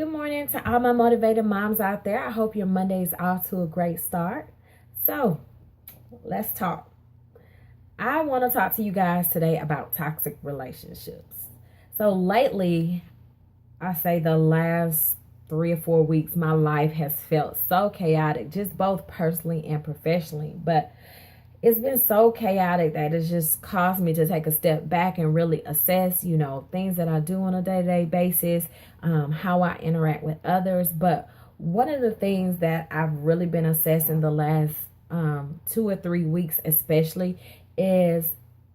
Good morning to all my motivated moms out there. I hope your Monday is off to a great start. So, let's talk. I want to talk to you guys today about toxic relationships. So, lately, I say the last 3 or 4 weeks, my life has felt so chaotic, just both personally and professionally. But it's been so chaotic that it's just caused me to take a step back and really assess, things that I do on a day-to-day basis, how I interact with others. But one of the things that I've really been assessing the last 2 or 3 weeks especially is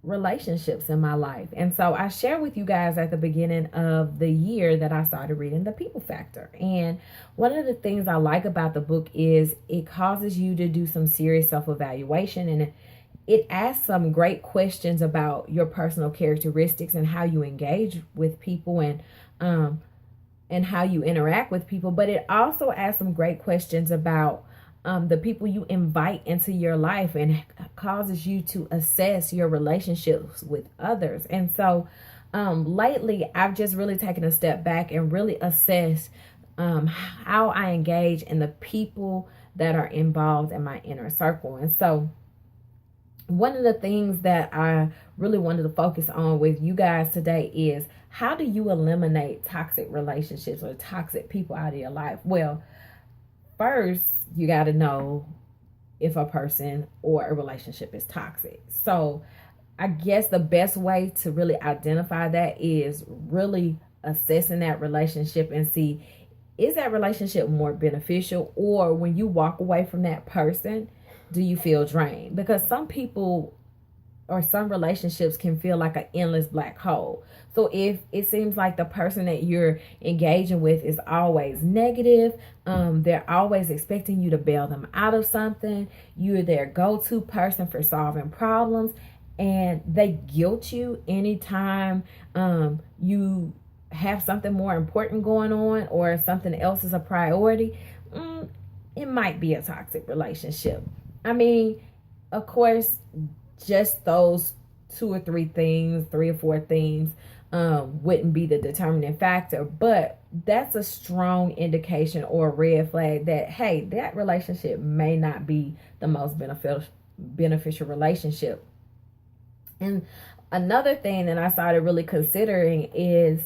relationships in my life. And so I shared with you guys at the beginning of the year that I started reading The People Factor. And one of the things I like about the book is it causes you to do some serious self-evaluation, and it asks some great questions about your personal characteristics and how you engage with people and how you interact with people. But it also asks some great questions about the people you invite into your life, and causes you to assess your relationships with others. And so lately, I've just really taken a step back and really assessed how I engage in the people that are involved in my inner circle. And so one of the things that I really wanted to focus on with you guys today is, how do you eliminate toxic relationships or toxic people out of your life? Well, first, you got to know if a person or a relationship is toxic. So I guess the best way to really identify that is really assessing that relationship and see, is that relationship more beneficial, or when you walk away from that person, do you feel drained? Because some people or some relationships can feel like an endless black hole. So if it seems like the person that you're engaging with is always negative, they're always expecting you to bail them out of something, you're their go-to person for solving problems, and they guilt you anytime you have something more important going on or something else is a priority, it might be a toxic relationship. I mean, of course, just those 2 or 3 things, 3 or 4 things wouldn't be the determining factor, but that's a strong indication or a red flag that, hey, that relationship may not be the most beneficial relationship. And another thing that I started really considering is,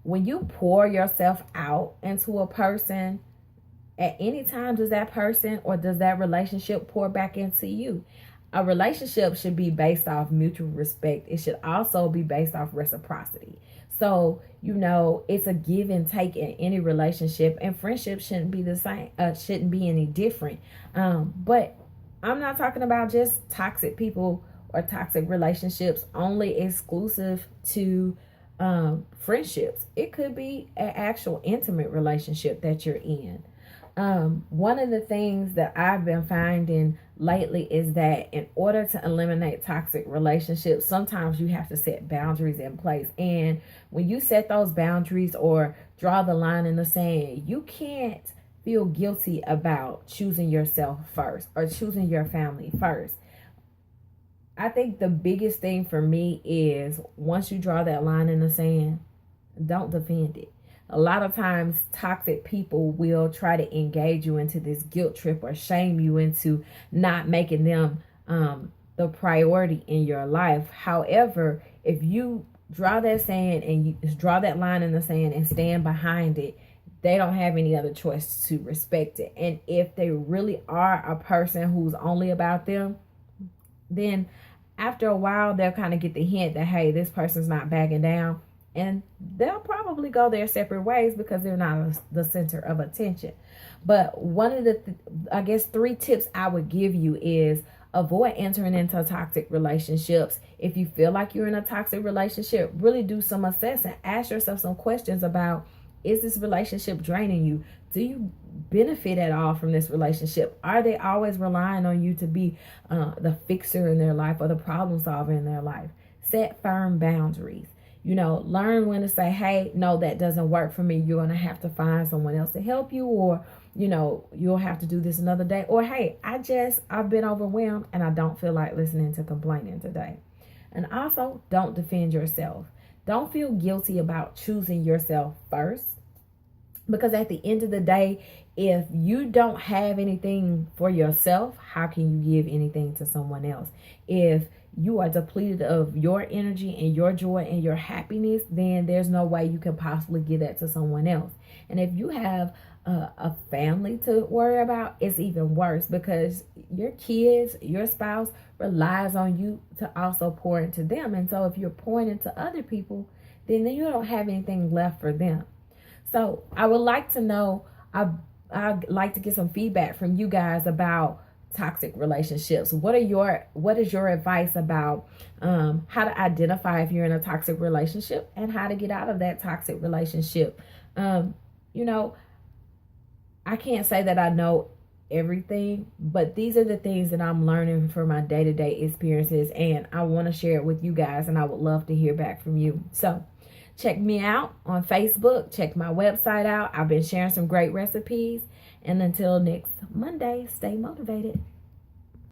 when you pour yourself out into a person, at any time, does that person or does that relationship pour back into you? A relationship should be based off mutual respect. It should also be based off reciprocity. So, it's a give and take in any relationship, and friendship shouldn't be the same, shouldn't be any different. But I'm not talking about just toxic people or toxic relationships only exclusive to friendships. It could be an actual intimate relationship that you're in. One of the things that I've been finding lately is that in order to eliminate toxic relationships, sometimes you have to set boundaries in place. And when you set those boundaries or draw the line in the sand, you can't feel guilty about choosing yourself first or choosing your family first. I think the biggest thing for me is, once you draw that line in the sand, don't defend it. A lot of times, toxic people will try to engage you into this guilt trip or shame you into not making them the priority in your life. However, if you draw that sand and you draw that line in the sand and stand behind it, they don't have any other choice to respect it. And if they really are a person who's only about them, then after a while, they'll kind of get the hint that, hey, this person's not backing down. And they'll probably go their separate ways because they're not the center of attention. But one of the, 3 tips I would give you is, avoid entering into toxic relationships. If you feel like you're in a toxic relationship, really do some assessing. Ask yourself some questions about, is this relationship draining you? Do you benefit at all from this relationship? Are they always relying on you to be the fixer in their life or the problem solver in their life? Set firm boundaries. Learn when to say, hey, no, that doesn't work for me. You're going to have to find someone else to help you, or, you'll have to do this another day. Or, hey, I've been overwhelmed and I don't feel like listening to complaining today. And also, don't defend yourself. Don't feel guilty about choosing yourself first. Because at the end of the day, if you don't have anything for yourself, how can you give anything to someone else? If you are depleted of your energy and your joy and your happiness, then there's no way you can possibly give that to someone else. And if you have a family to worry about, it's even worse, because your kids, your spouse relies on you to also pour into them. And so if you're pouring into other people, then you don't have anything left for them. So I would like to know, I'd like to get some feedback from you guys about toxic relationships. What is your advice about how to identify if you're in a toxic relationship and how to get out of that toxic relationship? You know, I can't say that I know everything, but these are the things that I'm learning from my day-to-day experiences, and I want to share it with you guys, and I would love to hear back from you. So check me out on Facebook. Check my website out. I've been sharing some great recipes. And until next Monday, stay motivated.